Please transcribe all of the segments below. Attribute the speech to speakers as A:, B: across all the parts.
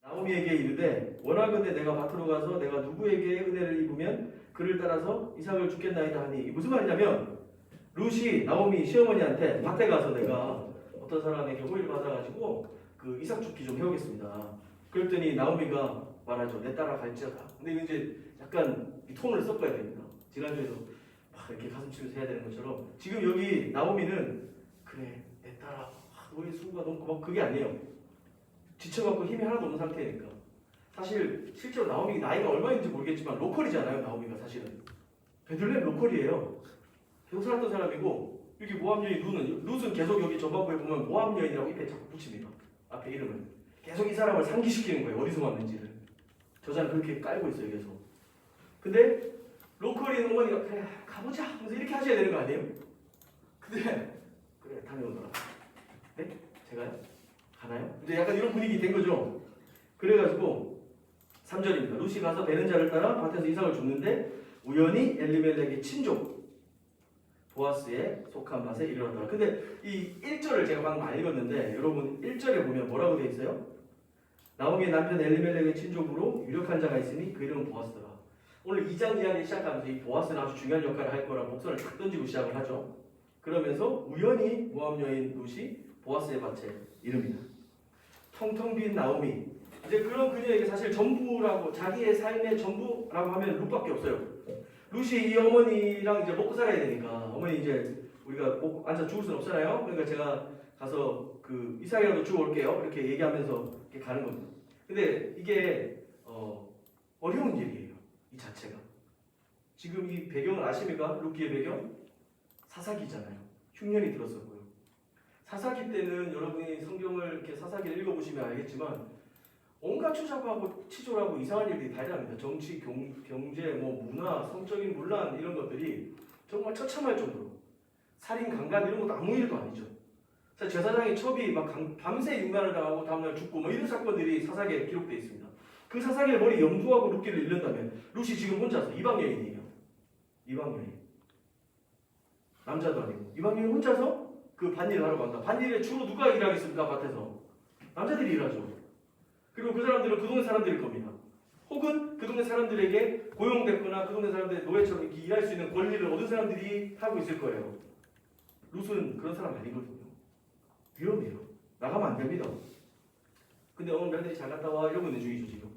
A: 나오미에게 이르되 원하건대 내가 밭으로 가서 내가 누구에게 은혜를 입으면 그를 따라서 이삭을 주겠나이다 하니 이게 무슨 말이냐면 룻이 나오미 시어머니한테 밭에 가서 내가 어떤 사람에게 호의를 받아가지고 그 이삭 죽기 좀 해오겠습니다. 그랬더니 나오미가 말하죠. 내 따라 갈지어다. 근데 이제 약간 이 톤을 섞어야 됩니다. 지난주에도 막 이렇게 가슴 치면서 해야 되는 것처럼 지금 여기 나오미는 그래 내 따라 너의 수고가 너무 막 그게 아니에요. 지쳐갖고 힘이 하나도 없는 상태니까. 사실 실제로 나오미 나이가 얼마인지 모르겠지만 로컬이잖아요. 나오미가 사실은 베들레헴 로컬이에요. 계속 살았던 사람이고 여기 모함 여인 룻은 계속 여기 전반부에 보면 모함 여인이라고 입에 자꾸 붙입니다. 앞에 이름을 계속 이 사람을 상기시키는 거예요. 어디서 왔는지를 저자는 그렇게 깔고 있어요. 계속. 근데 로컬인 어머니가 그래 가보자 하면서 이렇게 하셔야 되는 거 아니에요? 근데 그래 다녀오더라. 네? 제가요? 가나요? 이제 약간 이런 분위기 된 거죠. 그래가지고 3절입니다. 룻이 가서 베는 자를 따라 밭에서 이삭을 줍는데 우연히 엘리멜렉의 친족 보아스에 속한 밭에 이르렀더라. 근데 이 1절을 제가 방금 안 읽었는데 여러분 1절에 보면 뭐라고 되어 있어요? 나오미의 남편 엘리멜렉의 친족으로 유력한 자가 있으니 그 이름은 보아스더라. 오늘 2장 이야기 시작하면서 이 보아스는 아주 중요한 역할을 할 거라 목선을 탁 던지고 시작을 하죠. 그러면서 우연히 모함 여인 룻이 보아스의 밭에 이릅니다. 텅텅 빈 나오미. 이제 그런 그녀에게 사실 전부라고 자기의 삶의 전부라고 하면 룻밖에 없어요. 룻이 이 어머니랑 이제 먹고 살아야 되니까 어머니 이제 우리가 꼭 앉아 죽을 수는 없잖아요. 그러니까 제가 가서 그 이삭이라도 주워 올게요. 이렇게 얘기하면서 이렇게 가는 겁니다. 근데 이게 어려운 일이에요. 이 자체가. 지금 이 배경을 아십니까? 룻기의 배경? 사사기잖아요. 흉년이 들었었고요. 사사기 때는 여러분이 성경을 이렇게 사사기를 읽어보시면 알겠지만 온갖 추잡하고 치졸하고 이상한 일들이 다양합니다. 정치, 경제, 문화, 성적인 문란 이런 것들이 정말 처참할 정도로 살인, 강간 이런 것도 아무 일도 아니죠. 제사장의 첩이 막 밤새 윤관을 당하고 다음날 죽고 이런 사건들이 사사기에 기록되어 있습니다. 그 사사기를 머리 염두하고 룻기를 읽는다면 룻이 지금 혼자서 이방 여인이에요. 이방 여인. 남자도 아니고 이방 여인 혼자서 그 밭일을 하러 간다. 밭일에 주로 누가 일하겠습니까? 밭에서 남자들이 일하죠. 그리고 그 사람들은 그 동네 사람들일 겁니다. 혹은 그 동네 사람들에게 고용됐거나 그 동네 사람들의 노예처럼 이렇게 일할 수 있는 권리를 얻은 사람들이 하고 있을 거예요. 룻은 그런 사람 아니거든요. 위험해요. 나가면 안 됩니다. 근데 며느리 잘 갔다 와 이러고 있는 중이죠 지금.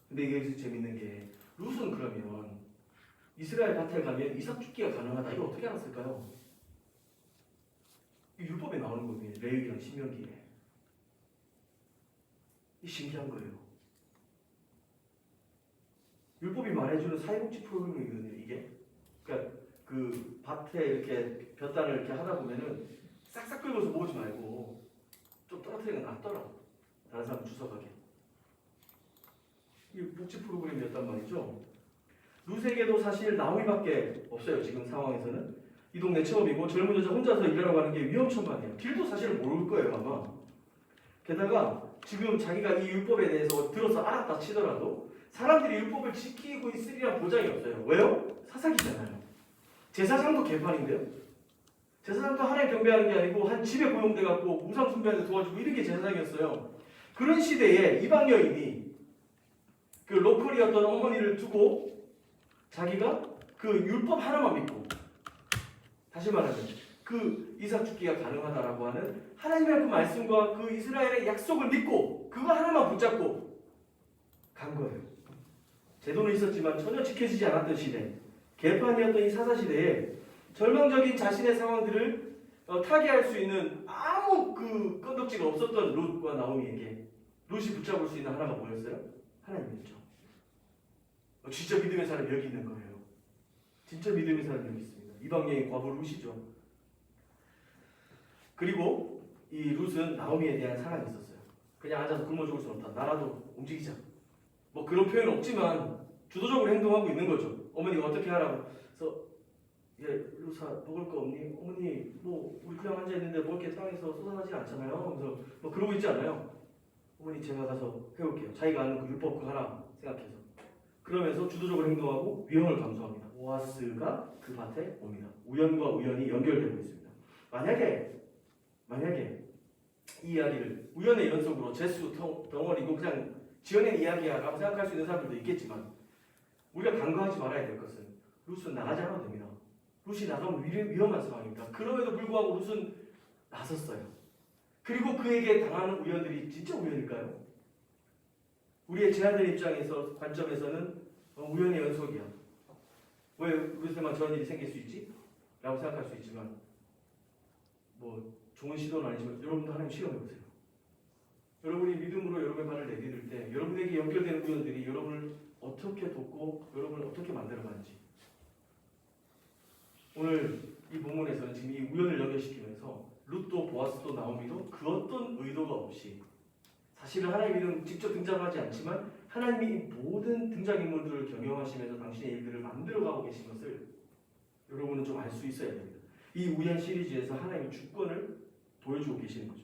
A: 근데 이게 여기서 재밌는 게 룻은 그러면 이스라엘 밭에 가면 이삭 죽기가 가능하다. 이거 어떻게 알았을까요? 이 율법에 나오는 거거든요. 레위기랑 신명기에. 이 신기한 거예요. 율법이 말해주는 사회복지 프로그램이거든요. 이게. 그러니까 그 밭에 이렇게 볕단을 이렇게 하다 보면은 싹싹 긁어서 모으지 말고 좀 떨어뜨리는 게 낫더라고. 다른 사람 주워가게. 이게 복지 프로그램이었단 말이죠. 룻에게도 사실 나오미밖에 없어요. 지금 상황에서는. 이 동네 처음이고 젊은 여자 혼자서 일하러 가는 게 위험천만이에요. 길도 사실 모를 거예요 아마. 게다가 지금 자기가 이 율법에 대해서 들어서 알았다 치더라도 사람들이 율법을 지키고 있으리란 보장이 없어요. 왜요? 사사기잖아요. 제사장도 개판인데요. 제사장도 하나님 경배하는 게 아니고 한 집에 고용돼갖고 우상 숭배하는 데 도와주고 이런 게 제사장이었어요. 그런 시대에 이방 여인이 그 로컬이었던 어머니를 두고 자기가 그 율법 하나만 믿고 다시 말하면 그 이삭 죽기가 가능하다라고 하는 하나님의 그 말씀과 그 이스라엘의 약속을 믿고 그거 하나만 붙잡고 간 거예요. 제도는 있었지만 전혀 지켜지지 않았던 시대, 개판이었던 이 사사시대에 절망적인 자신의 상황들을 타개할 수 있는 아무 그 건덕지가 없었던 룻과 나오미에게 룻이 붙잡을 수 있는 하나가 뭐였어요? 하나님이었죠. 진짜 믿음의 사람이 여기 있는 거예요. 진짜 믿음의 사람이 여기 있습니다. 이방 여인 과부 룻이죠. 그리고 이 룻은 나오미에 대한 사랑이 있었어요. 그냥 앉아서 굶어 죽을 수 없다. 나라도 움직이자. 그런 표현은 없지만 주도적으로 행동하고 있는 거죠. 어머니가 어떻게 하라고. 그래서 룻아 먹을 거 없니? 어머니 우리 그냥 앉아 있는데 이렇게 땅에서 쏟아나지 않잖아요. 그래서 그러고 있지 않아요. 어머니 제가 가서 해올게요. 자기가 아는 그 율법 그 하나 생각해서. 그러면서 주도적으로 행동하고 위험을 감수합니다. 보아스가 그 밭에 옵니다. 우연과 우연이 연결되고 있습니다. 만약에 이 이야기를 우연의 연속으로 재수 덩어리고 그냥 지어낸 이야기야라고 생각할 수 있는 사람들도 있겠지만 우리가 간과하지 말아야 될 것은 룻은 나가지 않아도 됩니다. 룻이 나가면 위험한 상황입니다. 그럼에도 불구하고 룻은 나섰어요. 그리고 그에게 당하는 우연들이 진짜 우연일까요? 우리의 제한된 입장에서 관점에서는 우연의 연속이야. 왜 룻에만 저런 일이 생길 수 있지? 라고 생각할 수 있지만 뭐 좋은 시도는 아니지만 여러분도 하나님 시험해보세요. 여러분이 믿음으로 여러분의 발을 내디딜 때 여러분에게 연결되는 우연들이 여러분을 어떻게 돕고 여러분을 어떻게 만들어가는지 오늘 이 본문에서는 지금 이 우연을 연결시키면서 룻도 보아스도 나오미도 그 어떤 의도가 없이 사실은 하나님은 직접 등장하지 않지만 하나님이 모든 등장인물들을 경영하시면서 당신의 일들을 만들어가고 계신 것을 여러분은 좀 알 수 있어야 됩니다. 이 우연 시리즈에서 하나님의 주권을 보여주고 계시는 거죠.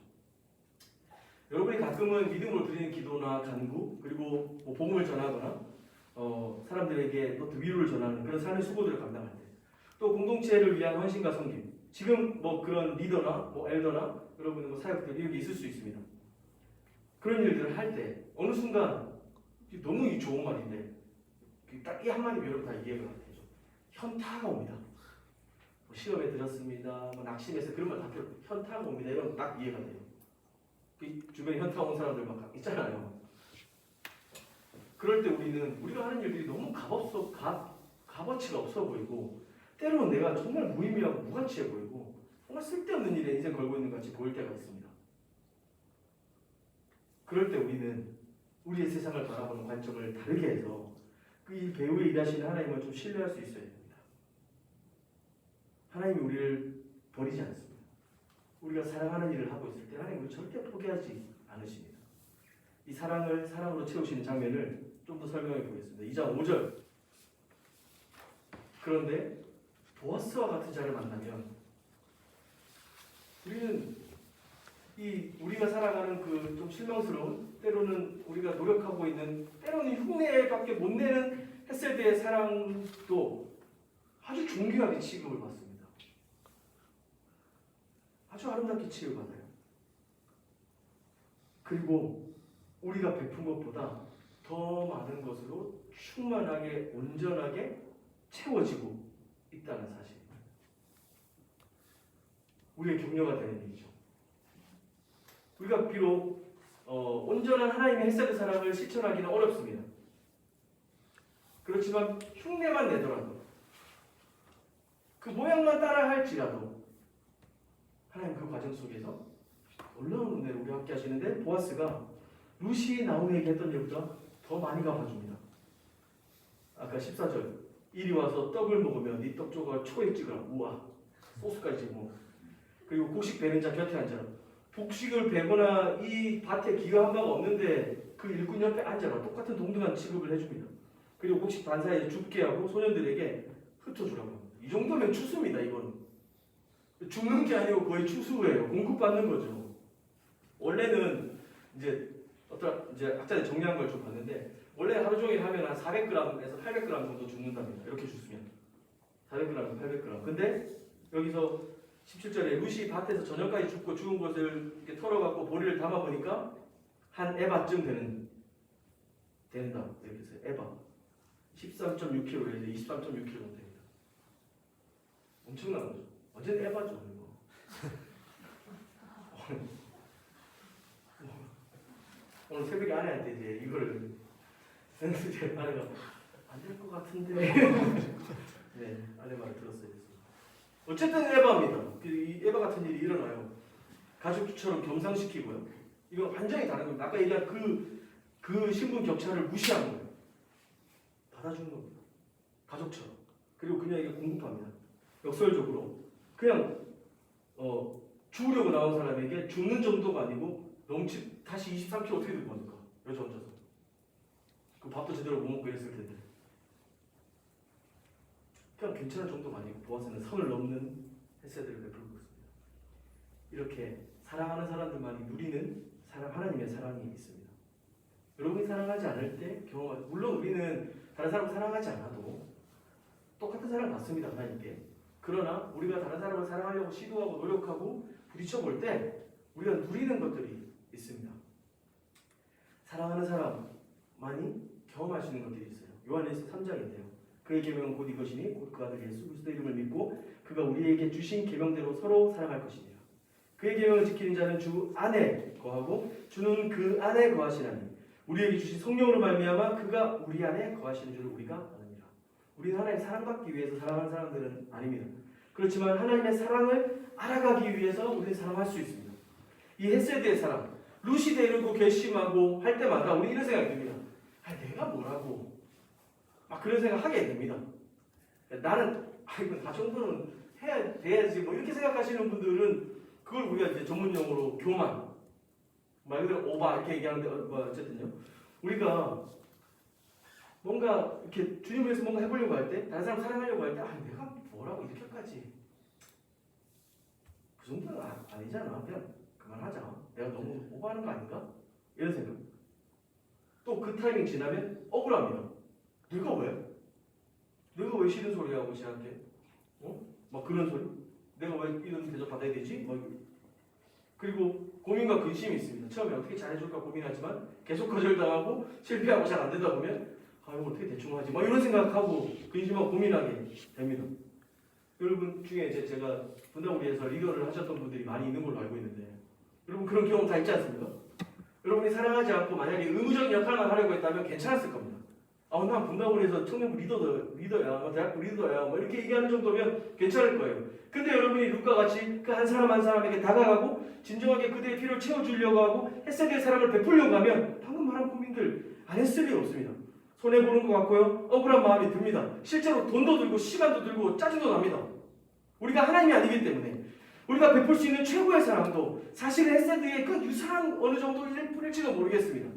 A: 여러분이 가끔은 믿음으로 드리는 기도나 간구 그리고 뭐 복음을 전하거나 사람들에게 또 위로를 전하는 그런 삶의 수고들을 감당할 때 또 공동체를 위한 헌신과 섬김 지금 뭐 그런 리더나 뭐 엘더나 여러분은 뭐 사역들 이런 게 있을 수 있습니다. 그런 일들을 할 때 어느 순간 너무 좋은 말인데 딱 이 한마디 여러분 다 이해가 되죠. 현타가 옵니다. 뭐 시험에 들었습니다. 뭐 낙심해서 그런 말 다 필요 현타가 옵니다. 이런 거 딱 이해가 돼요. 그 주변에 현타 온 사람들 막 있잖아요. 그럴 때 우리가 하는 일들이 너무 값어치가 없어 보이고 때로는 내가 정말 무의미하고 무가치해 보이고 정말 쓸데없는 일에 인생 걸고 있는 것 같이 보일 때가 있습니다. 그럴 때 우리는 우리의 세상을 바라보는 관점을 다르게 해서 그 배후에 일하시는 하나님을 좀 신뢰할 수 있어야 됩니다. 하나님이 우리를 버리지 않습니다. 우리가 사랑하는 일을 하고 있을 때 하나님은 절대 포기하지 않으십니다. 이 사랑을 사랑으로 채우시는 장면을 좀 더 설명해 보겠습니다. 2장 5절. 그런데 보아스와 같은 자를 만나면 우리는 우리가 살아가는 그 좀 실망스러운 때로는 우리가 노력하고 있는 때로는 흉내밖에 못 내는 햇셀드의 사랑도 아주 존귀하게 취급을 받습니다. 아주 아름답게 취급받아요. 그리고 우리가 베푼 것보다 더 많은 것으로 충만하게 온전하게 채워지고 있다는 사실. 우리의 격려가 되는 일이죠. 우리가 비록 온전한 하나님의 햇살의 사랑을 실천하기는 어렵습니다. 그렇지만 흉내만 내더라도 그 모양만 따라 할지라도 하나님 그 과정 속에서 놀라운 은혜를 우리와 함께 하시는데 보아스가 룻이 나오미에게 했던 일보다 더 많이 갚아줍니다. 아까 14절 이리 와서 떡을 먹으면 네 떡 조각 초에 찍으라. 우와 소스까지 뭐 그리고 곡식 베는 자 곁에 앉아라. 곡식을 베거나 이 밭에 기가 한 바가 없는데 그 일꾼 옆에 앉아라. 똑같은 동등한 취급을 해줍니다. 그리고 곡식 반사에 줍게 하고 소년들에게 흩어주라고 합니다. 이 정도면 추수입니다. 이건 죽는 게 아니고 거의 추수예요. 공급받는 거죠. 원래는 이제 학자들 정리한 걸 좀 봤는데 원래 하루 종일 하면 한 400g에서 800g 정도 죽는답니다. 이렇게 죽으면 400g에서 800g. 근데 여기서 17절에 룻이 밭에서 저녁까지 죽고 죽은 것을 이렇게 털어갖고 보리를 담아보니까 한 에바쯤 된다. 이렇게 해서 에바 13.6kg에서 23.6kg 정도 됩니다. 엄청난 거죠. 완전 에바죠. 이거. 오늘 새벽에 아내한테 이제 이거를 생각해 아내가 안 될 것 같은데 네 아내 말을 들었어요. 어쨌든 에바입니다. 이 에바 같은 일이 일어나요. 가족처럼 겸상시키고요. 이건 완전히 다른 겁니다. 아까 얘기한 그 신분 격차를 무시한 거예요. 받아준 겁니다. 가족처럼. 그리고 그녀에게 공급합니다. 역설적으로 그냥 죽으려고 나온 사람에게 죽는 정도가 아니고 다시 23kg 어떻게 들고 갑니까? 여자 혼자서. 그 밥도 제대로 못 먹고 이랬을 텐데. 그냥 괜찮은 정도가 아니고 보아스는 선을 넘는 햇새들을 베풀고 있습니다. 이렇게 사랑하는 사람들만이 누리는 하나님의 사랑이 있습니다. 여러분이 사랑하지 않을 때 물론 우리는 다른 사람을 사랑하지 않아도 똑같은 사랑을 받습니다. 하나님께. 그러나 우리가 다른 사람을 사랑하려고 시도하고 노력하고 부딪혀 볼 때 우리가 누리는 것들이 있습니다. 사랑하는 사람만이 경험할 수 있는 것들이 있어요. 요한일서 3장인데요. 그의 계명은 곧 이것이니 곧 그 아들 예수 그리스도 이름을 믿고 그가 우리에게 주신 계명대로 서로 사랑할 것이니라. 그의 계명을 지키는 자는 주 안에 거하고 주는 그 안에 거하시나니 우리에게 주신 성령으로 말미암아 그가 우리 안에 거하시는 줄을 우리가 아느니라. 우리는 하나님 사랑받기 위해서 사랑하는 사람들은 아닙니다. 그렇지만 하나님의 사랑을 알아가기 위해서 우리는 사랑할 수 있습니다. 이 헷세드의 사랑, 루시 데리고 결심하고 할 때마다 우리 이런 생각이 듭니다. 내가 뭐라고 막 그런 생각 하게 됩니다. 나는 이거 다 정도는 해야 돼야지 뭐 이렇게 생각하시는 분들은 그걸 우리가 이제 전문용어로 교만, 말 그대로 오바 이렇게 얘기하는데 어쨌든요. 우리가 뭔가 이렇게 주님을 위해서 뭔가 해보려고 할 때, 다른 사람 사랑하려고 할 때, 내가 뭐라고 이렇게까지 그 정도는 아니잖아. 그냥 그만하자. 내가 너무 오버하는 거 아닌가? 이런 생각. 또 그 타이밍 지나면 억울합니다. 내가 왜 싫은 소리 하고 쟤한테? 막 그런 소리? 내가 왜 이런 대접 받아야 되지? 막 그리고 고민과 근심이 있습니다. 처음에 어떻게 잘해줄까 고민하지만 계속 거절당하고 실패하고 잘 안 되다 보면 이거 어떻게 대충 하지? 막 이런 생각하고 근심하고 고민하게 됩니다. 여러분 중에 제가 분당우리에서 리더를 하셨던 분들이 많이 있는 걸로 알고 있는데 여러분 그런 경험 다 있지 않습니까? 여러분이 사랑하지 않고 만약에 의무적인 역할만 하려고 했다면 괜찮았을 겁니다. 난 분당우리에서 청년부 리더야, 대학부 리더야, 뭐 이렇게 얘기하는 정도면 괜찮을 거예요. 근데 여러분이 룩과 같이 그 한 사람 한 사람에게 다가가고 진정하게 그들의 필요를 채워주려고 하고 햇살의 사랑을 베풀려고 하면 방금 말한 고민들 안 했을 리 없습니다. 손해보는 것 같고요. 억울한 마음이 듭니다. 실제로 돈도 들고 시간도 들고 짜증도 납니다. 우리가 하나님이 아니기 때문에 우리가 베풀 수 있는 최고의 사랑도 사실은 헤세드의 그 유사한 어느 정도일 뿐일지도 모르겠습니다.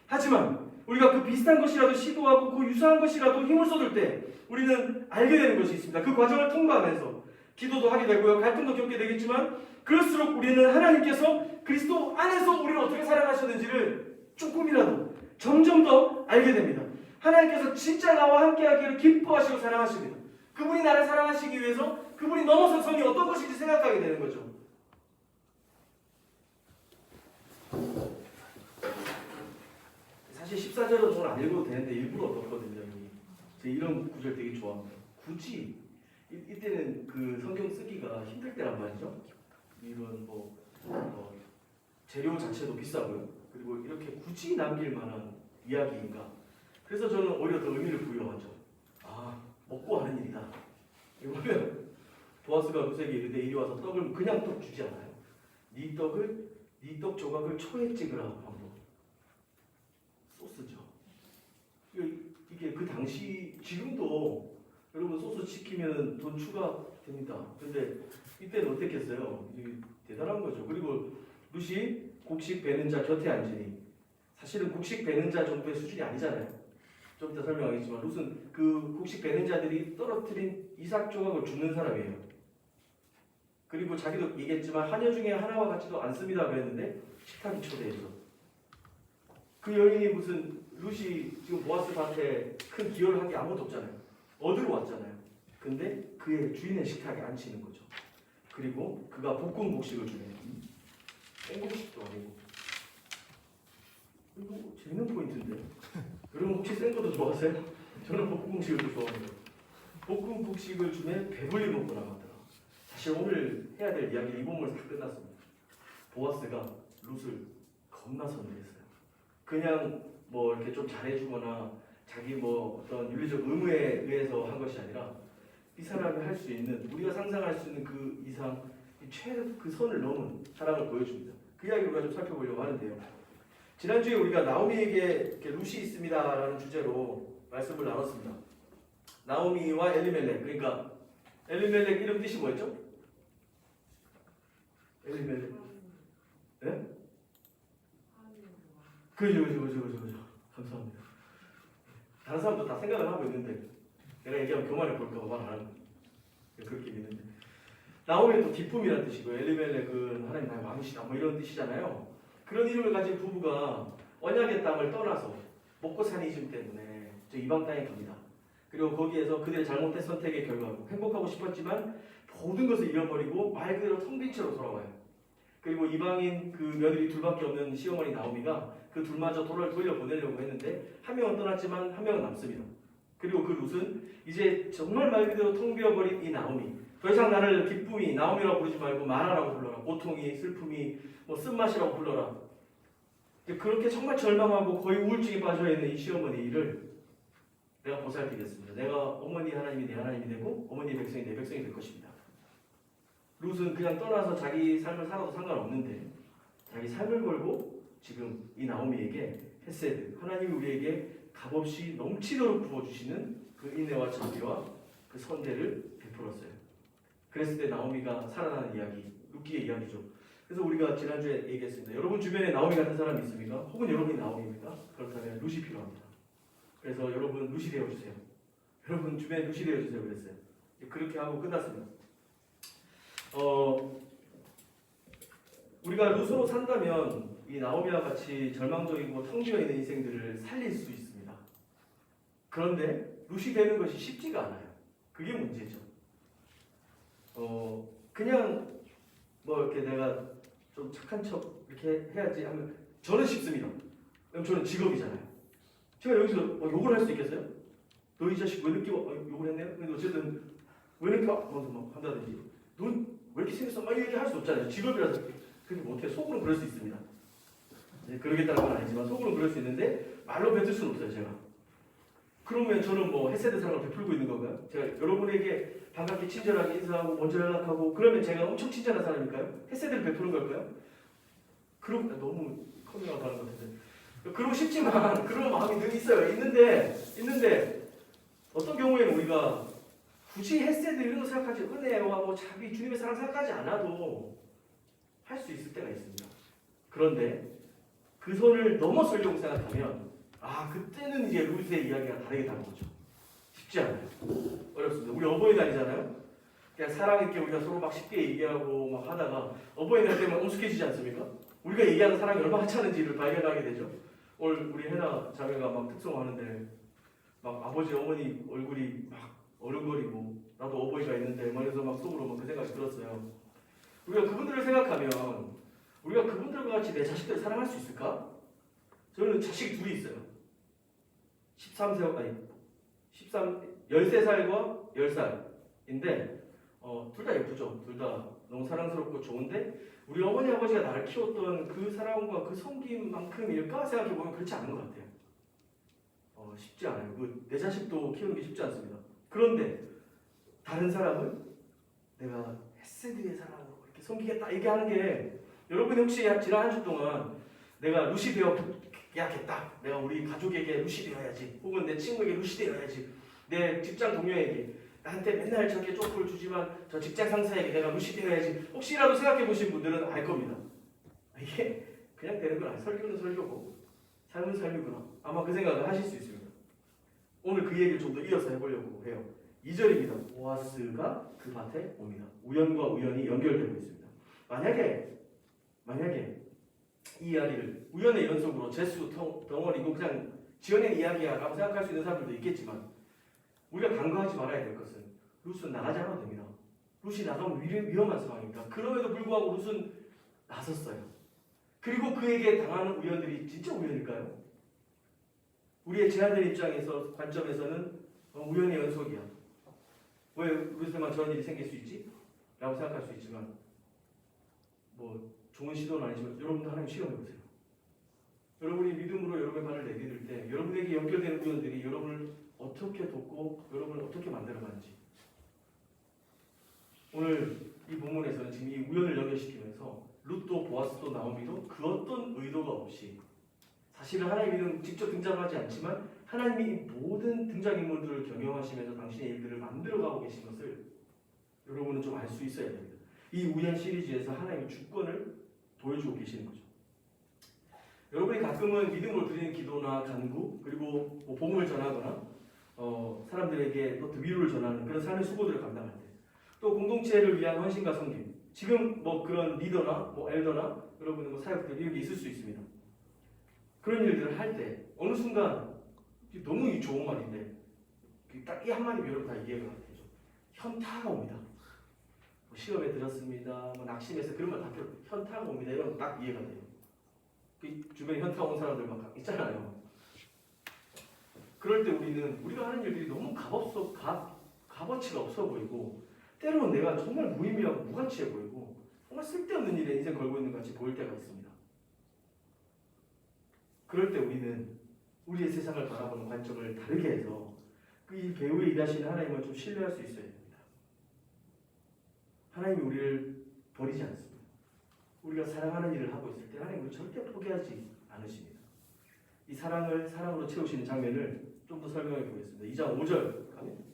A: 하지만 우리가 그 비슷한 것이라도 시도하고 그 유사한 것이라도 힘을 쏟을 때 우리는 알게 되는 것이 있습니다. 그 과정을 통과하면서 기도도 하게 되고요. 갈등도 겪게 되겠지만 그럴수록 우리는 하나님께서 그리스도 안에서 우리를 어떻게 사랑하셨는지를 조금이라도 점점 더 알게 됩니다. 하나님께서 진짜 나와 함께하기를 기뻐하시고 사랑하십니다. 그분이 나를 사랑하시기 위해서 그분이 넘어선 선이 어떤 것인지 생각하게 되는 거죠. 사실 14절은 오늘 안 읽어도 되는데 일부러 뒀거든요. 제가 이런 구절 되게 좋아합니다. 굳이 이때는 그 성경 쓰기가 힘들 때란 말이죠. 이런 재료 자체도 비싸고요. 그리고 이렇게 굳이 남길 만한 이야기인가. 그래서 저는 오히려 더 의미를 부여하죠. 먹고 하는 일이다. 이거는 보아스가 루세에게 이르되 이리 와서 떡을 그냥 떡 주지 않아요. 네 떡 조각을 초에 찍으라 하고 소스죠. 이게 그 당시 지금도 여러분 소스 시키면 돈 추가됩니다. 근데 이때는 어떻게 했어요? 이게 대단한 거죠. 그리고 루시 곡식 베는 자 곁에 앉으니 사실은 곡식 베는 자 정도의 수준이 아니잖아요. 좀 이따 설명하겠지만 룻은 그 곡식 베는 자들이 떨어뜨린 이삭 조각을 줍는 사람이에요. 그리고 자기도 얘기했지만 하녀 중에 하나와 같지도 않습니다 그랬는데 식탁이 초대해서 그 여인이 무슨 룻이 지금 보아스한테 큰 기여를 한 게 아무것도 없잖아요. 얻으러 왔잖아요. 근데 그의 주인의 식탁에 앉히는 거죠. 그리고 그가 볶은 곡식을 주네요. 생곡식도 아니고. 이거 재밌는 포인트인데. 여러분 혹시 센 것도 좋아하세요? 저는 볶은 곡식을 더 좋아합니다. 볶은 곡식을 주면 배불리 먹고 나가더라. 사실 오늘 해야 될 이야기 이 본문에서 다 끝났습니다. 보아스가 룻을 겁나 선택했어요. 그냥 이렇게 좀 잘해주거나 자기 어떤 윤리적 의무에 의해서 한 것이 아니라 이 사람이 할 수 있는 우리가 상상할 수 있는 그 이상 그 선을 넘은 사랑을 보여줍니다. 그 이야기를 우리가 좀 살펴보려고 하는데요. 지난주에 우리가 나오미에게 룻이 있습니다라는 주제로 말씀을 나눴습니다. 나오미와 엘리멜렉, 그러니까 엘리멜렉 이름 뜻이 뭐였죠? 엘리멜렉, 네? 그죠. 감사합니다. 다른 사람도 다 생각을 하고 있는데 내가 얘기하면 교만해 볼까 봐 말 안 하는 거예요. 그렇게 믿는데 나오미는 또 기쁨이라는 뜻이고 엘리멜렉은 하나님 나의 왕이시다 이런 뜻이잖아요. 그런 이름을 가진 부부가 언약의 땅을 떠나서 먹고 사는 이즘 때문에 저 이방 땅에 갑니다. 그리고 거기에서 그들의 잘못된 선택의 결과로 행복하고 싶었지만 모든 것을 잃어버리고 말 그대로 텅 빈 채로 돌아와요. 그리고 이방인 그 며느리 둘밖에 없는 시어머니 나오미가 그 둘마저 돌려보내려고 했는데 한 명은 떠났지만 한 명은 남습니다. 그리고 그 룻은 이제 정말 말 그대로 텅 비어버린 이 나오미, 더 이상 나를 기쁨이 나오미라고 부르지 말고 마라라고 불러라, 고통이 슬픔이 뭐 쓴맛이라고 불러라. 그렇게 정말 절망하고 거의 우울증에 빠져있는 이 시어머니를 내가 보살피겠습니다. 내가 어머니 하나님이 내 하나님이 되고 어머니 백성이 내 백성이 될 것입니다. 룻은 그냥 떠나서 자기 삶을 살아도 상관없는데 자기 삶을 걸고 지금 이 나오미에게 헤세드, 하나님이 우리에게 값없이 넘치도록 부어주시는 그 인내와 자비와 그 선대를 베풀었어요. 그랬을 때 나오미가 살아나는 이야기, 룻기의 이야기죠. 그래서 우리가 지난주에 얘기했습니다. 여러분 주변에 나오미 같은 사람이 있습니까? 혹은 여러분이 나오미입니까? 그렇다면 룻이 필요합니다. 그래서 여러분 룻이 되어주세요. 여러분 주변에 룻이 되어주세요. 그랬어요. 그렇게 하고 끝났습니다. 우리가 룻으로 산다면 이 나오미와 같이 절망적이고 텅 비어있는 인생들을 살릴 수 있습니다. 그런데 룻이 되는 것이 쉽지가 않아요. 그게 문제죠. 그냥 뭐 이렇게 내가 좀 착한 척 이렇게 해야지 하면 저는 쉽습니다. 왜냐면 저는 직업이잖아요. 제가 여기서 욕을 할 수 있겠어요? 너 이 자식 왜 늦게 욕을 했네요? 근데 어쨌든 왜 늦게 먼저 막 한다든지 넌 왜 이렇게 생겼어? 막 이렇게 할 수 없잖아요. 직업이라서 그렇게 못해. 속으로 그럴 수 있습니다. 그러겠다는 건 아니지만 속으로 그럴 수 있는데 말로 뱉을 수는 없어요. 제가. 그러면 저는 뭐 헤세드 사랑을 베풀고 있는 건가요? 제가 여러분에게 반갑게 친절하게 인사하고 먼저 연락하고 그러면 제가 엄청 친절한 사람일까요? 헤세드를 베푸는 걸까요? 그럼 너무 커밍아웃 하는 것 같은데. 그러고 싶지만 그런 마음이 늘 있어요. 있는데 어떤 경우에는 우리가 굳이 헤세드 이런 거 생각하지 은혜와 뭐 자비 주님의 사랑 생각하지 않아도 할 수 있을 때가 있습니다. 그런데 그 선을 넘어서려고 생각하면 그때는 이제 룻의 이야기가 다르게 다른 거죠. 쉽지 않아요. 어렵습니다. 우리 어버이날이잖아요. 그냥 사랑 있게 우리가 서로 막 쉽게 얘기하고 막 하다가 어버이날 되면 엄숙해지지 않습니까? 우리가 얘기하는 사랑이 얼마나 하찮은지를 발견하게 되죠. 오늘 우리 해나 자매가 막 특송하는데 막 아버지 어머니 얼굴이 막 어른거리고 나도 어버이가 있는데 말해서 막 속으로 막 그 생각이 들었어요. 우리가 그분들을 생각하면 우리가 그분들과 같이 내 자식들을 사랑할 수 있을까? 저는 자식이 둘이 있어요. 13살과 10살인데 둘 다 예쁘죠. 둘 다 너무 사랑스럽고 좋은데 우리 어머니 아버지가 나를 키웠던 그 사랑과 그 섬김만큼일까 생각해보면 그렇지 않은 것 같아요. 쉽지 않아요. 내 자식도 키우는 게 쉽지 않습니다. 그런데 다른 사람은 내가 헤세드의 사랑으로 이렇게 섬기겠다 얘기하는 게 여러분이 혹시 지난 한 주 동안 내가 룻이 되어야겠다. 내가 우리 가족에게 룻이 되어야지. 혹은 내 친구에게 룻이 되어야지. 내 직장 동료에게 나한테 맨날 저렇게 쪽풀 주지만 저 직장 상사에게 내가 룻이 되어야지. 혹시라도 생각해 보신 분들은 알 겁니다. 이게 그냥 되는 건 아니에요. 설교는 설교고 삶은 삶이구나. 아마 그 생각을 하실 수 있습니다. 오늘 그 얘기를 좀 더 이어서 해보려고 해요. 2절입니다. 보아스가 그 밭에 옵니다. 우연과 우연이 연결되고 있습니다. 만약에 이 이야기를 우연의 연속으로 재수 덩어리고 그냥 지어낸 이야기야라고 생각할 수 있는 사람들도 있겠지만 우리가 간과하지 말아야 될 것은 룻은 나가지 않아도 됩니다. 룻이 나가면 위험한 상황입니다. 그럼에도 불구하고 룻은 나섰어요. 그리고 그에게 당하는 우연들이 진짜 우연일까요? 우리의 제한된 입장에서 관점에서는 우연의 연속이야. 왜 룻에만 저런 일이 생길 수 있지? 라고 생각할 수 있지만 뭐 좋은 시도는 아니지만 여러분도 하나님 시험해보세요. 여러분이 믿음으로 여러분의 발을 내디딜 때 여러분에게 연결되는 우연들이 여러분을 어떻게 돕고 여러분을 어떻게 만들어가는지 오늘 이 본문에서는 지금 이 우연을 연결시키면서 룻도 보아스도 나오미도 그 어떤 의도가 없이 사실은 하나님은 직접 등장하지 않지만 하나님이 모든 등장인물들을 경영하시면서 당신의 일들을 만들어가고 계신 것을 여러분은 좀 알 수 있어야 됩니다. 이 우연 시리즈에서 하나님의 주권을 보여주고 계시는 거죠. 여러분이 가끔은 믿음으로 드리는 기도나 간구 그리고 뭐 복음을 전하거나 사람들에게 또 위로를 전하는 그런 삶의 수고들을 감당할 때 또 공동체를 위한 헌신과 섬김 지금 뭐 그런 리더나 뭐 엘더나 여러분의 뭐 사역들 이런 게 있을 수 있습니다. 그런 일들을 할 때 어느 순간 너무 좋은 말인데 딱 이 한마디 여러분 다 이해가 되죠. 현타가 옵니다. 뭐 시험에 들었습니다. 뭐 낙심해서 그런 거 다 필요. 현타가 옵니다. 이런 거 딱 이해가 돼요. 그 주변에 현타 온 사람들 막 있잖아요. 그럴 때 우리가 하는 일들이 너무 값어치가 없어 보이고 때로는 내가 정말 무의미하고 무가치해 보이고 정말 쓸데없는 일에 인생 걸고 있는 것 같이 보일 때가 있습니다. 그럴 때 우리는 우리의 세상을 바라보는 관점을 다르게 해서 이 배우에 일하시는 하나님을 좀 신뢰할 수 있어야 됩니다. 하나님이 우리를 버리지 않습니다. 우리가 사랑하는 일을 하고 있을 때 하나님은 절대 포기하지 않으십니다. 이 사랑을 사랑으로 채우시는 장면을 좀 더 설명해 보겠습니다. 2장 5절 가면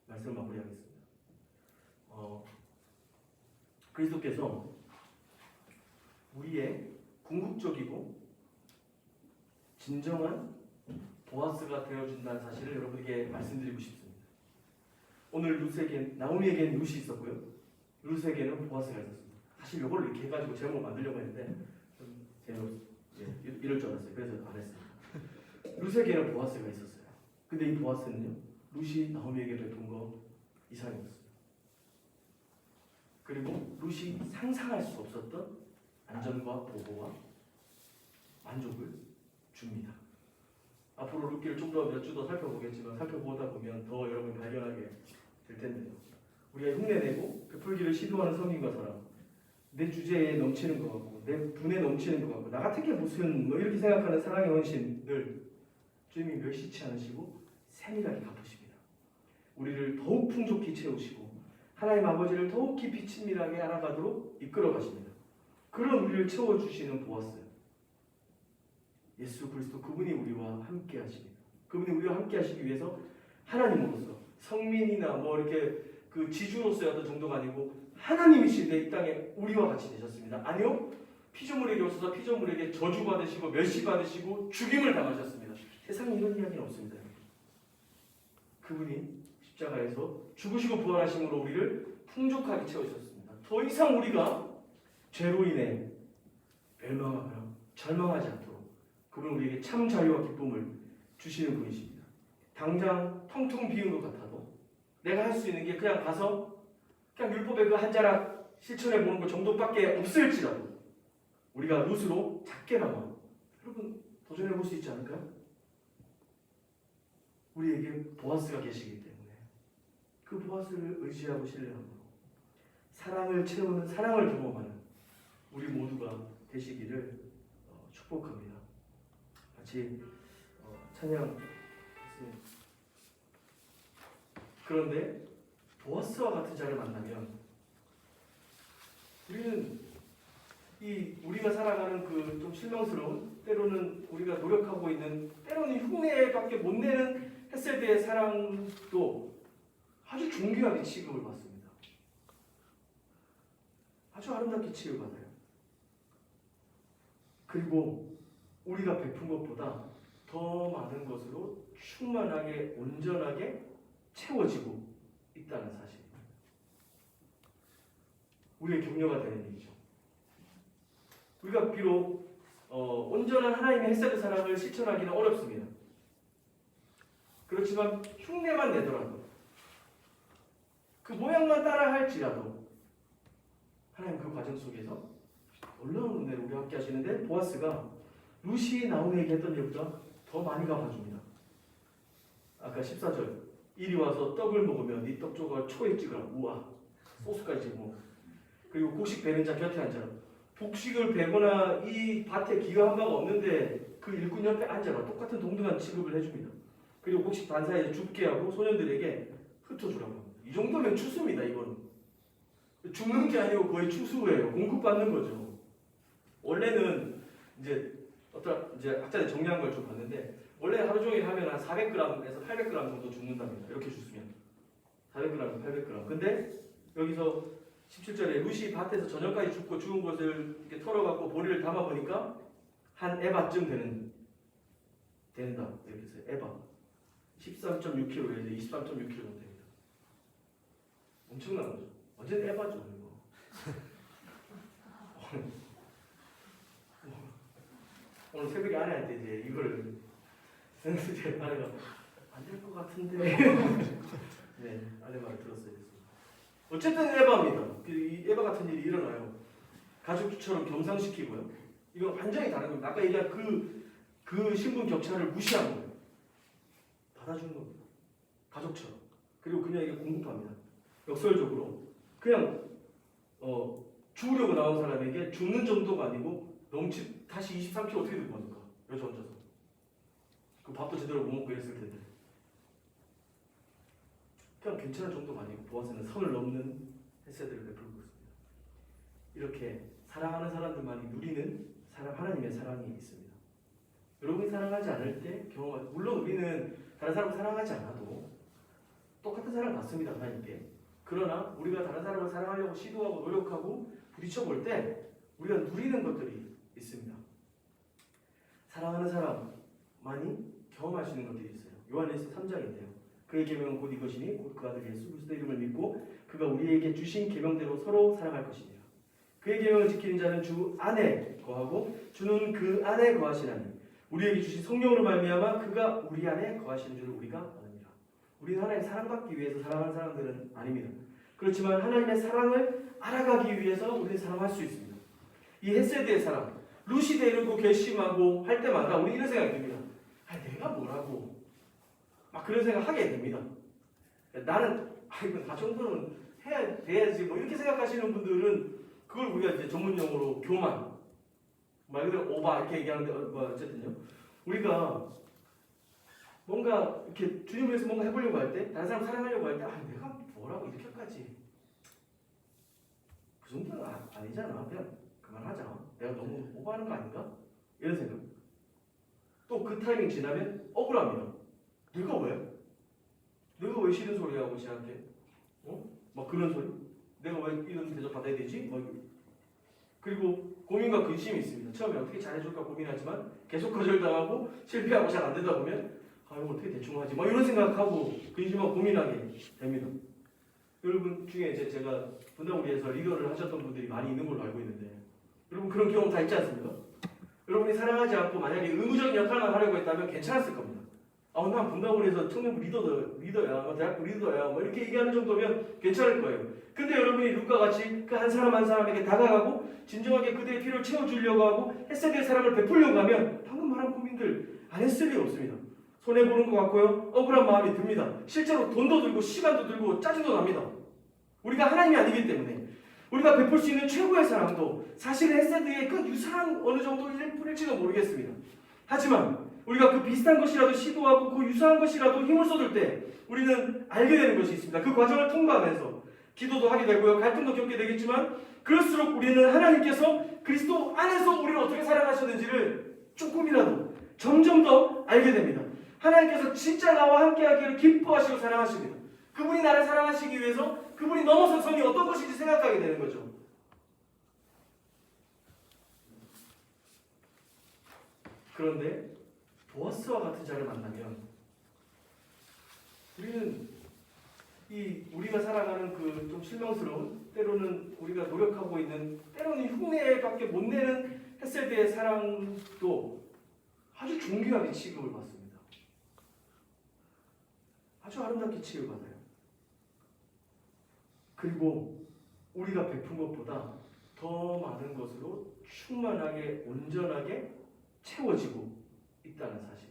A: 말씀을 마무리하겠습니다. 그리스도께서 우리의 궁극적이고 진정한 보아스가 되어준다는 사실을 여러분에게 말씀드리고 싶습니다. 오늘 나오미에게는 룻이 있었고요. 룻에게는 보아스가 있었습니다. 사실 이걸 이렇게 해가지고 제목을 만들려고 했는데 좀 이럴 줄 알았어요. 그래서 안 했습니다. 룻에게는 보아스가 있었어요. 근데 이 보아스는요, 룻이 나오미에게 베푼 거 이상이었어요. 그리고 룻이 상상할 수 없었던 안전과 보호와 만족을 줍니다. 앞으로 룻기를 좀 더 몇 주 더 살펴보겠지만 살펴보다 보면 더 여러분이 발견하게 될 텐데요. 우리가 흉내내고 베풀기를 시도하는 성인과 사람, 내 주제에 넘치는 것 같고 내 분에 넘치는 것 같고 나 같은 게 무슨 뭐 이렇게 생각하는 사랑의 헌신을 주님이 멸시치 않으시고 세밀하게 갚으십니다. 우리를 더욱 풍족히 채우시고 하나님 아버지를 더욱 깊이 친밀하게 알아가도록 이끌어 가십니다. 그런 우리를 채워주시는 보아스 예수 그리스도 그분이 우리와 함께 하십니다. 그분이 우리와 함께 하시기 위해서 하나님으로서 성민이나 뭐 이렇게 그 지주로서의 어떤 정도가 아니고 하나님이신데 이 땅에 우리와 같이 되셨습니다. 아니요, 피조물에게 오셔서 피조물에게 저주받으시고 멸시받으시고 죽임을 당하셨습니다. 세상에 이런 이야기는 없습니다. 그분이 십자가에서 죽으시고 부활하심으로 우리를 풍족하게 채우셨습니다. 더 이상 우리가 죄로 인해 멸망하거나 절망하지 않도록 그분은 우리에게 참 자유와 기쁨을 주시는 분이십니다. 당장 텅텅 비운 것 같아도 내가 할 수 있는 게 그냥 가서 그냥 율법의 그 한 자락 실천해 보는 것 정도밖에 없을지라도 우리가 룻으로 작게나마 여러분 도전해 볼 수 있지 않을까요? 우리에게 보아스가 계시기 때문에 그 보아스를 의지하고 신뢰하고 사랑을 채우는 사랑을 경험하는 우리 모두가 되시기를 축복합니다. 같이 찬양했습니다. 그런데 보아스와 같은 자를 만나면 우리는 우리가 살아가는 그 좀 실망스러운 때로는 우리가 노력하고 있는 때로는 흉내밖에 못 내는 햇세대의 사랑도 아주 존귀하게 취급을 받습니다. 아주 아름답게 취급받아요. 그리고 우리가 베푼 것보다 더 많은 것으로 충만하게 온전하게 채워지고 있다는 사실. 우리의 격려가 되는 일이죠. 우리가 비록 온전한 하나님의 햇살의 사랑을 실천하기는 어렵습니다. 그렇지만 흉내만 내더라도 그 모양만 따라 할지라도 하나님 그 과정 속에서 놀라운 은혜로 우리와 함께 하시는데 보아스가 룻이 나오미에게 했던 일보다 더 많이 갚아줍니다. 아까 14절 이리 와서 떡을 먹으면 네 떡 조각 초에 찍으라. 우와 소스까지 찍고 그리고 곡식 베는 자 곁에 앉아라. 곡식을 베거나 이 밭에 기여한 바가 없는데 그 일꾼 옆에 앉아라. 똑같은 동등한 취급을 해줍니다. 그리고 곡식 반사에 줍게 하고 소년들에게 흩어주라고 합니다. 이 정도면 추수입니다. 이건 죽는 게 아니고 거의 추수예요. 공급받는 거죠. 원래는 이제 학자들이 정리한 걸 좀 봤는데 원래 하루 종일 하면 한 400g에서 800g 정도 죽는답니다. 이렇게 죽으면 400g에서 800g. 근데 여기서 17절에 룻이 밭에서 저녁까지 죽고 죽은 것을 이렇게 털어갖고 보리를 담아보니까 한 에바쯤 된다. 이렇게 해서 에바 13.6kg에서 23.6kg 정도 됩니다. 엄청난 거죠. 완전 에바죠. 이거. 오늘 새벽에 아내한테 이제 이걸 쓰는데 아내가 안 될 것 같은데 네, 아내 말을 들었어야 됐습니다. 어쨌든 에바입니다. 이 에바 같은 일이 일어나요. 가족처럼 겸상시키고요. 이건 완전히 다른 겁니다. 아까 얘기한 그 신분 격차를 무시한 거예요. 받아주는 겁니다. 가족처럼. 그리고 그녀에게 공급합니다. 역설적으로 그냥 죽으려고 나온 사람에게 죽는 정도가 아니고 다시 23kg 어떻게 들고 갑니까? 여자 혼자서. 그 밥도 제대로 못 먹고 이랬을 텐데. 그냥 괜찮은 정도가 아니고 보아스는 선을 넘는 햇새들을 베풀고 있습니다. 이렇게 사랑하는 사람들만이 누리는 하나님의 사랑이 있습니다. 여러분이 사랑하지 않을 때 경험하죠. 물론 우리는 다른 사람을 사랑하지 않아도 똑같은 사랑 받습니다. 하나님께. 그러나 우리가 다른 사람을 사랑하려고 시도하고 노력하고 부딪혀 볼 때 우리가 누리는 것들이 있습니다. 사랑하는 사람만이 경험할 수 있는 것들이 있어요. 요한일서 3장인데요. 그의 계명은 곧 이것이니 곧 그 아들 예수 그리스도 이름을 믿고 그가 우리에게 주신 계명대로 서로 사랑할 것이니라. 그의 계명을 지키는 자는 주 안에 거하고 주는 그 안에 거하시나니 우리에게 주신 성령으로 말미암아 그가 우리 안에 거하시는 줄을 우리가 아느니라. 우리는 하나님 사랑받기 위해서 사랑하는 사람들은 아닙니다. 그렇지만 하나님의 사랑을 알아가기 위해서 우리는 사랑할 수 있습니다. 이 헷세드의 사랑, 루시 데리고 결심하고 할 때마다 우리 이런 생각이 듭니다. 내가 뭐라고 막 그런 생각 하게 됩니다. 나는 이거 다 정도는 해야 돼야지 뭐 이렇게 생각하시는 분들은 그걸 우리가 이제 전문용어로 교만, 말 그대로 오바 이렇게 얘기하는데 어쨌든요. 우리가 뭔가 이렇게 주님을 위해서 뭔가 해보려고 할 때, 다른 사람 사랑하려고 할 때, 내가 뭐라고 이렇게까지 그 정도는 아니잖아. 그냥 그만하자. 내가 너무 오버하는 거 아닌가? 이런 생각. 또 그 타이밍 지나면 억울합니다. 내가 왜? 내가 왜 싫은 소리 하고 쟤한테? 막 그런 소리? 내가 왜 이런 대접 받아야 되지? 그리고 고민과 근심이 있습니다. 처음에 어떻게 잘해줄까 고민하지만 계속 거절당하고 실패하고 잘 안 되다 보면 이거 어떻게 대충 하지? 막 이런 생각하고 근심하고 고민하게 됩니다. 여러분 중에 제가 분당우리에서 리더를 하셨던 분들이 많이 있는 걸로 알고 있는데 여러분 그런 경험 다 있지 않습니까? 여러분이 사랑하지 않고 만약에 의무적인 역할만 하려고 했다면 괜찮았을 겁니다. 난 분당우리에서 청년부 리더야, 대학부 리더야, 뭐 이렇게 얘기하는 정도면 괜찮을 거예요. 근데 여러분이 룩과 같이 그 한 사람 한 사람에게 다가가고 진정하게 그들의 필요를 채워주려고 하고 햇살의 사랑을 베풀려고 하면 방금 말한 고민들 안 했을 리 없습니다. 손해보는 것 같고요. 억울한 마음이 듭니다. 실제로 돈도 들고 시간도 들고 짜증도 납니다. 우리가 하나님이 아니기 때문에 우리가 베풀 수 있는 최고의 사랑도 사실 헤세드의 그 유사한 어느 정도일 뿐일지도 모르겠습니다. 하지만 우리가 그 비슷한 것이라도 시도하고 그 유사한 것이라도 힘을 쏟을 때 우리는 알게 되는 것이 있습니다. 그 과정을 통과하면서 기도도 하게 되고요. 갈등도 겪게 되겠지만 그럴수록 우리는 하나님께서 그리스도 안에서 우리를 어떻게 사랑하셨는지를 조금이라도 점점 더 알게 됩니다. 하나님께서 진짜 나와 함께하기를 기뻐하시고 사랑하십니다. 그분이 나를 사랑하시기 위해서 그분이 넘어선 선이 어떤 것인지 생각하게 되는 거죠. 그런데 보아스와 같은 자를 만나면 우리는 우리가 살아가는 그 좀 실망스러운 때로는 우리가 노력하고 있는 때로는 흉내밖에 못 내는 햇셀대의 사랑도 아주 존귀하게 취급을 받습니다. 아주 아름답게 취급받아요. 그리고 우리가 베푼 것보다 더 많은 것으로 충만하게 온전하게 채워지고 있다는 사실.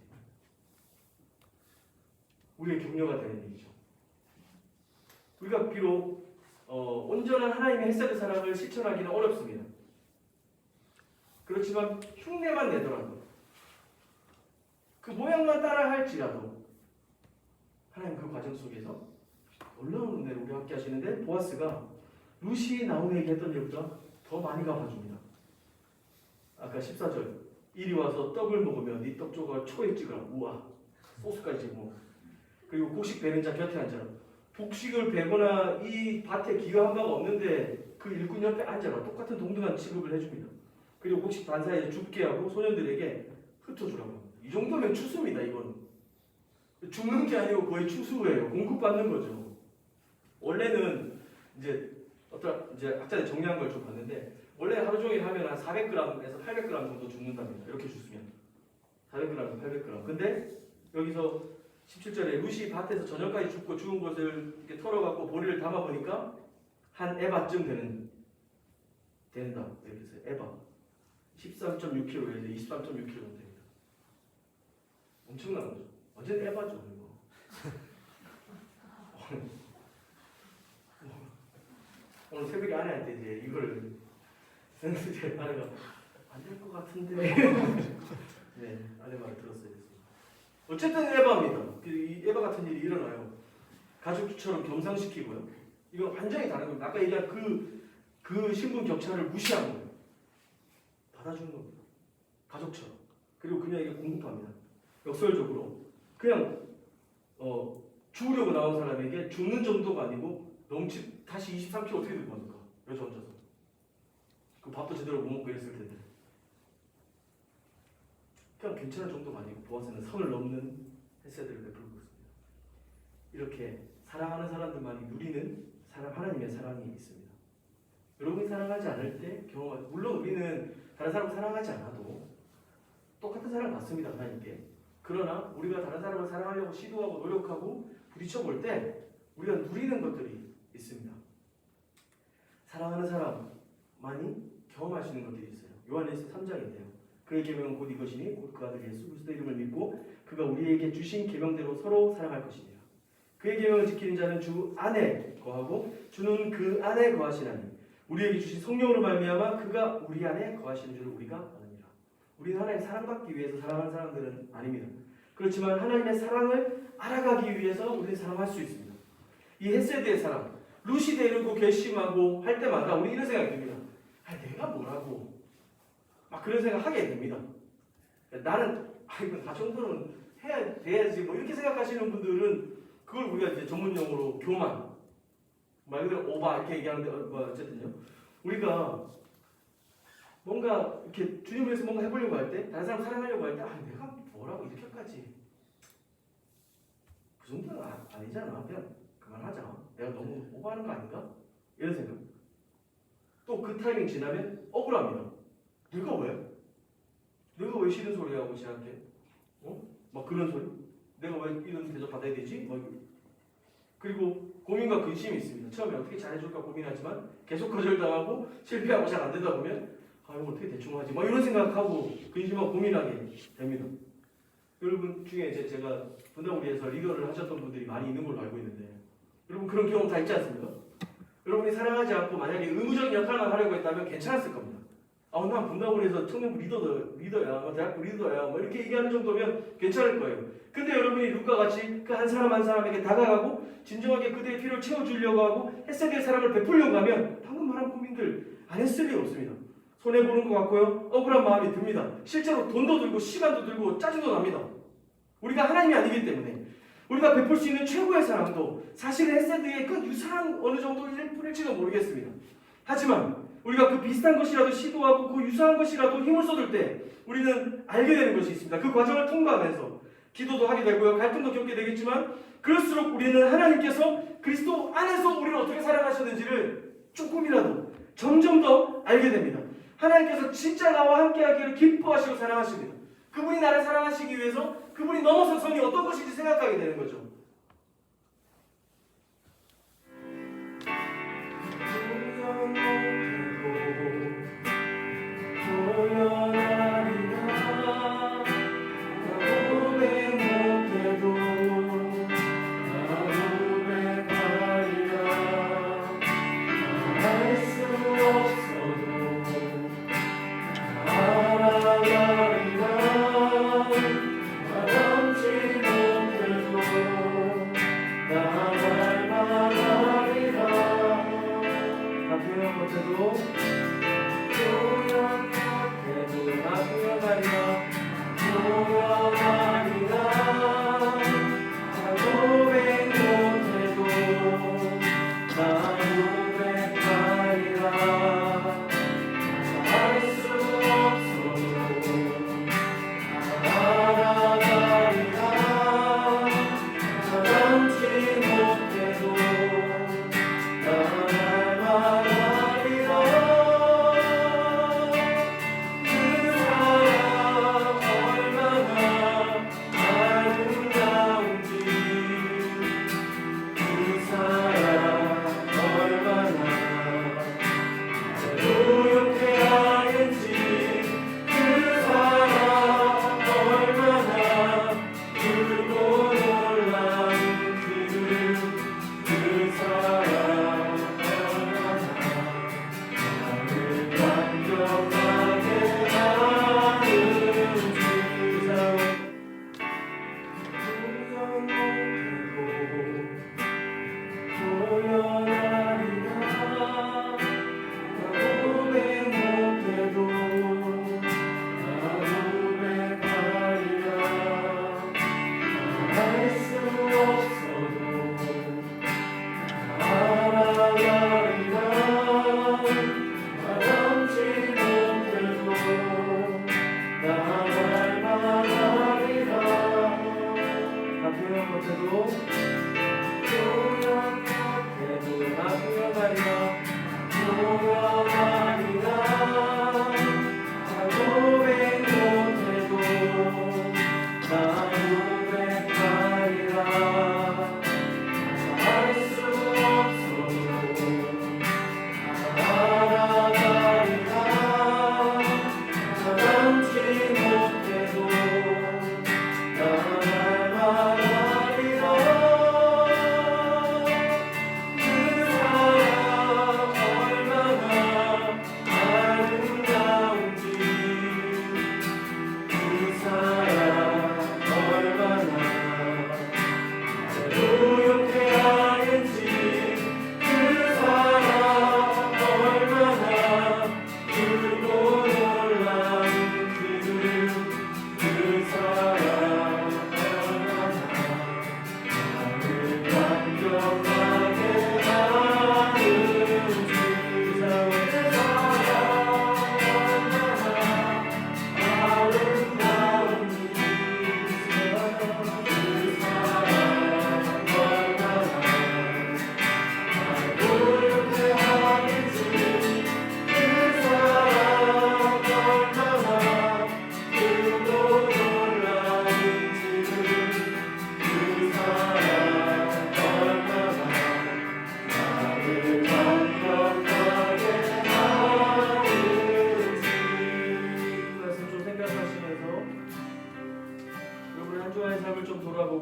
A: 우리의 격려가 되는 일이죠. 우리가 비록 온전한 하나님의 햇살의 사랑을 실천하기는 어렵습니다. 그렇지만 흉내만 내더라도 그 모양만 따라 할지라도 하나님 그 과정 속에서 놀라운 은혜를 우리와 함께 하시는데 보아스가 루시 나오미에게 했던 일보다 더 많이 갚아줍니다. 아까 14절 이리 와서 떡을 먹으면 네 떡 조각을 초에 찍으라. 우와 소스까지 뭐 그리고 곡식 베는 자 곁에 앉아라. 곡식을 베거나 이 밭에 기여한 바가 없는데 그 일꾼 옆에 앉아라. 똑같은 동등한 취급을 해줍니다. 그리고 곡식 반사에 줍게 하고 소년들에게 흩어주라고 합니다. 이 정도면 추수입니다. 이건 죽는 게 아니고 거의 추수예요. 공급받는 거죠. 원래는 이제 학자들이 정리한 걸 좀 봤는데 원래 하루 종일 하면 한 400g에서 800g 정도 죽는답니다. 이렇게 죽으면 400g에서 800g. 근데 여기서 17절에 루시 밭에서 저녁까지 죽고 죽은 것을 이렇게 털어갖고 보리를 담아보니까 한 에바쯤 된다. 이렇게 해서 에바 13.6kg에서 23.6kg 정도 됩니다. 엄청난 거죠. 완전 에바죠. 이거. 오늘 새벽에 아내한테 이제 이거를 이제 아내가 안 될 것 같은데 네, 아내 말을 들었어요. 어쨌든 에바입니다. 이 에바 같은 일이 일어나요. 가족처럼 겸상시키고요. 이건 완전히 다른 겁니다. 아까 얘기한 그 신분 격차를 무시한 거예요. 받아주는 겁니다. 가족처럼. 그리고 그녀에게 공급합니다. 역설적으로 그냥 죽으려고 나온 사람에게 죽는 정도가 아니고 다시 23kg 어떻게 들고 갑니까? 여자 혼자서. 그 밥도 제대로 못 먹고 이랬을 텐데. 그냥 괜찮은 정도가 아니고 보아스는 선을 넘는 햇새들을 베풀고 있습니다. 이렇게 사랑하는 사람들만이 누리는 하나님의 사랑이 있습니다. 여러분이 사랑하지 않을 때 경험하죠. 물론 우리는 다른 사람을 사랑하지 않아도 똑같은 사랑을 받습니다. 하나님께. 그러나 우리가 다른 사람을 사랑하려고 시도하고 노력하고 부딪혀볼 때 우리가 누리는 것들이 있습니다. 사랑하는 사람만이 경험할 수 있는 것들이 있어요. 요한일서 3장인데요. 그의 계명은 곧 이것이니 곧 그 아들 예수 그리스도 이름을 믿고 그가 우리에게 주신 계명대로 서로 사랑할 것이니라. 그의 계명을 지키는 자는 주 안에 거하고 주는 그 안에 거하시나니 우리에게 주신 성령으로 말미암아 그가 우리 안에 거하시는 줄을 우리가 아느니라. 우리는 하나님 사랑받기 위해서 사랑하는 사람들은 아닙니다. 그렇지만 하나님의 사랑을 알아가기 위해서 우리는 사랑할 수 있습니다. 이 헷세드의 사랑, 루시 데리고 결심하고 할 때마다 우리 이런 생각이 듭니다. 내가 뭐라고 막 그런 생각 하게 됩니다. 나는 이거 다 정도는 해야 돼야지 뭐 이렇게 생각하시는 분들은 그걸 우리가 이제 전문용어로 교만, 말 그대로 오바 이렇게 얘기하는데 어쨌든요. 우리가 뭔가 이렇게 주님을 위해서 뭔가 해보려고 할 때, 다른 사람 사랑하려고 할 때, 내가 뭐라고 이렇게까지 그 정도는 아니잖아. 그냥 그만하자. 내가 너무 오버하는 거 아닌가? 이런 생각. 또 그 타이밍 지나면 억울합니다. 내가 왜? 내가 왜 싫은 소리 하고 쟤한테? 막 그런 소리? 내가 왜 이런 대접 받아야 되지? 그리고 고민과 근심이 있습니다. 처음에 어떻게 잘해줄까 고민하지만 계속 거절당하고 실패하고 잘 안 되다 보면 이거 어떻게 대충 하지? 막 이런 생각하고 근심하고 고민하게 됩니다. 여러분 중에 제가 분당우리에서 리더를 하셨던 분들이 많이 있는 걸로 알고 있는데 여러분 그런 경험 다 있지 않습니까? 여러분이 사랑하지 않고 만약에 의무적인 역할만 하려고 했다면 괜찮았을 겁니다. 난 분당우리에서 청년부 리더야, 대학부 리더야, 뭐 이렇게 얘기하는 정도면 괜찮을 거예요. 근데 여러분이 룩과 같이 그 한 사람 한 사람에게 다가가고 진정하게 그들의 필요를 채워주려고 하고 햇살의 사랑을 베풀려고 하면 방금 말한 고민들 안 했을 리 없습니다. 손해보는 것 같고요. 억울한 마음이 듭니다. 실제로 돈도 들고 시간도 들고 짜증도 납니다. 우리가 하나님이 아니기 때문에 우리가 베풀 수 있는 최고의 사랑도 사실은 햇살의 그 유사한 어느 정도일 뿐일지도 모르겠습니다. 하지만 우리가 그 비슷한 것이라도 시도하고 그 유사한 것이라도 힘을 쏟을 때 우리는 알게 되는 것이 있습니다. 그 과정을 통과하면서 기도도 하게 되고요. 갈등도 겪게 되겠지만 그럴수록 우리는 하나님께서 그리스도 안에서 우리를 어떻게 사랑하셨는지를 조금이라도 점점 더 알게 됩니다. 하나님께서 진짜 나와 함께하기를 기뻐하시고 사랑하십니다. 그분이 나를 사랑하시기 위해서 그분이 넘어선 선이 어떤 것인지 생각하게 되는 거죠.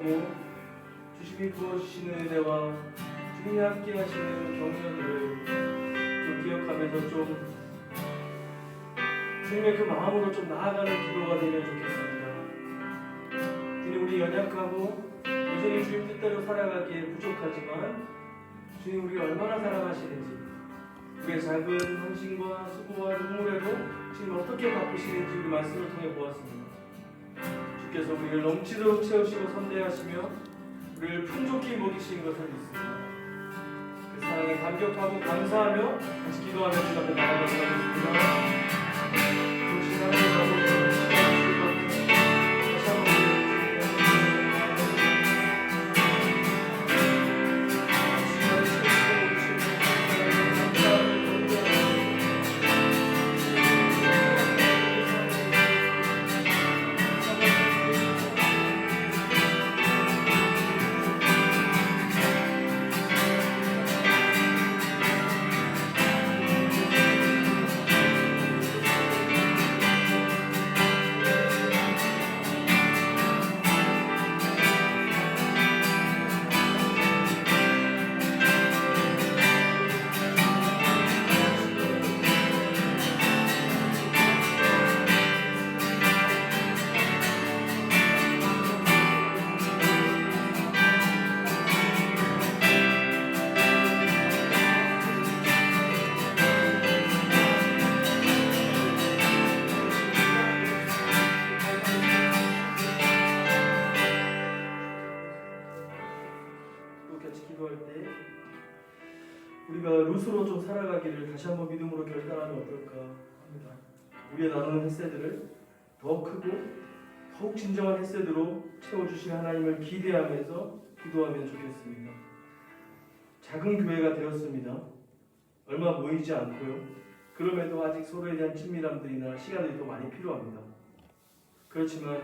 A: 기억하고 주님이 부어주시는 은혜와 주님이 함께 하시는 격려들을 좀 기억하면서 좀 주님의 그 마음으로 좀 나아가는 기도가 되면 좋겠습니다. 주님, 우리 연약하고 여전히 주님 뜻대로 살아가기에 부족하지만 주님, 우리가 얼마나 사랑하시는지, 우리의 작은 헌신과 수고와 눈물에도 주님 어떻게 갚으시는지 우리 말씀을 통해 보았습니다. 주께서 우리를 넘치도록 채우시고 선대하시며 우리를 풍족히 먹이신 것을 믿습니다. 그 사랑에 감격하고 감사하며 같이 기도하며 주 앞에 나아가도록 하겠습니다. 우리가 룻으로 좀 살아가기를 다시 한번 믿음으로 결단하면 어떨까 합니다. 우리의 나누는 햇새들을 더 크고 더욱 진정한 햇새들로 채워주실 하나님을 기대하면서 기도하면 좋겠습니다. 작은 교회가 되었습니다. 얼마 모이지 않고요. 그럼에도 아직 서로에 대한 친밀함들이나 시간들이 더 많이 필요합니다. 그렇지만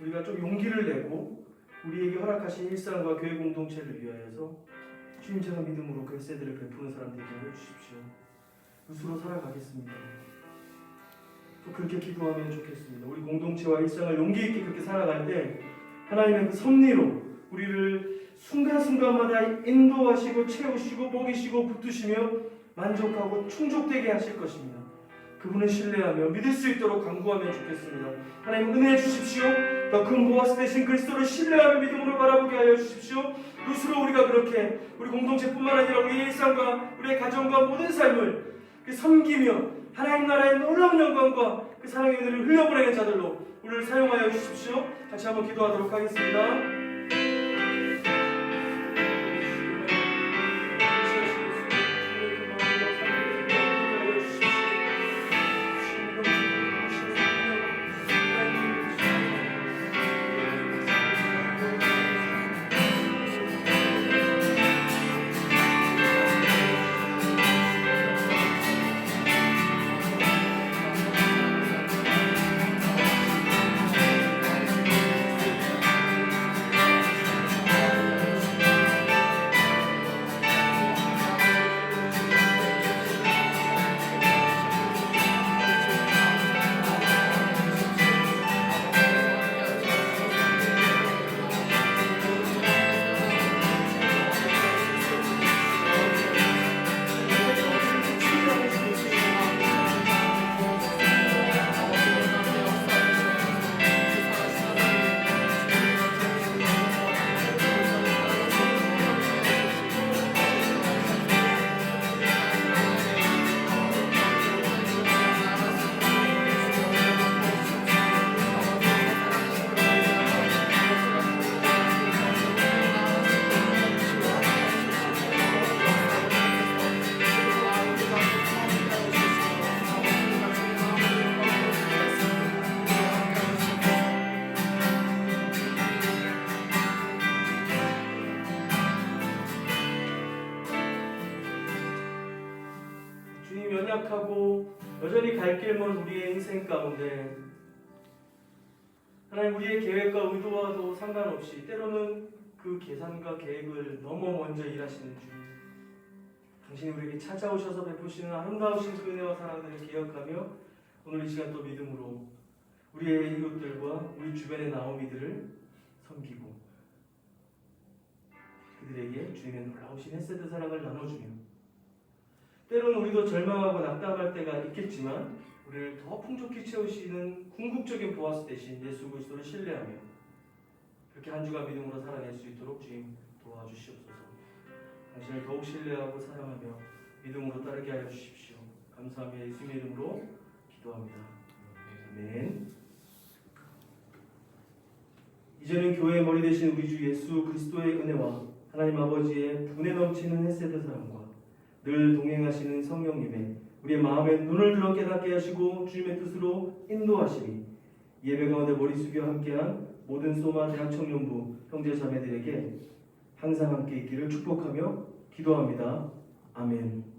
A: 우리가 좀 용기를 내고 우리에게 허락하신 일상과 교회 공동체를 위하여서 주님처럼 믿음으로 그 햇새들을 베푸는 사람들이 되게 해주십시오. 룻으로 살아가겠습니다. 또 그렇게 기도하면 좋겠습니다. 우리 공동체와 일상을 용기 있게 그렇게 살아갈 때 하나님의 그 섭리로 우리를 순간순간마다 인도하시고 채우시고 먹이시고 붙드시며 만족하고 충족되게 하실 것입니다. 그분을 신뢰하며 믿을 수 있도록 간구하면 좋겠습니다. 하나님 은혜해 주십시오. 더 큰 보아스 되신 그리스도를 신뢰하며 믿음으로 바라보게 하여 주십시오. 룻으로 우리가 그렇게 우리 공동체뿐만 아니라 우리의 일상과 우리의 가정과 모든 삶을 섬기며 하나님 나라의 놀라운 영광과 그 사랑의 은혜를 흘려보내는 자들로 우리를 사용하여 주십시오. 같이 한번 기도하도록 하겠습니다. 연약하고 여전히 갈 길 먼 우리의 인생 가운데 하나님 우리의 계획과 의도와도 상관없이 때로는 그 계산과 계획을 너무 먼저 일하시는 주님, 당신이 우리에게 찾아오셔서 베푸시는 아름다우신 그 은혜와 사랑들을 기억하며 오늘 이 시간 또 믿음으로 우리의 이웃들과 우리 주변의 나오미들을 섬기고 그들에게 주님의 놀라우신 햇셋의 사랑을 나눠주며 때로는 우리도 절망하고 낙담할 때가 있겠지만 우리를 더 풍족히 채우시는 궁극적인 보아스 대신 예수 그리스도를 신뢰하며 그렇게 한 주간 믿음으로 살아낼 수 있도록 주님 도와주시옵소서. 당신을 더욱 신뢰하고 사랑하며 믿음으로 따르게 하여 주십시오. 감사하며 예수님의 이름으로 기도합니다. 아멘. 이제는 교회의 머리 되신 우리 주 예수 그리스도의 은혜와 하나님 아버지의 분에 넘치는 햇셋의 사랑과 늘 동행하시는 성령님의 우리의 마음에 눈을 들어 깨닫게 하시고 주님의 뜻으로 인도하시니 예배 가운데 머리 숙여 함께한 모든 소마 대학 청년부 형제 자매들에게 항상 함께 있기를 축복하며 기도합니다. 아멘.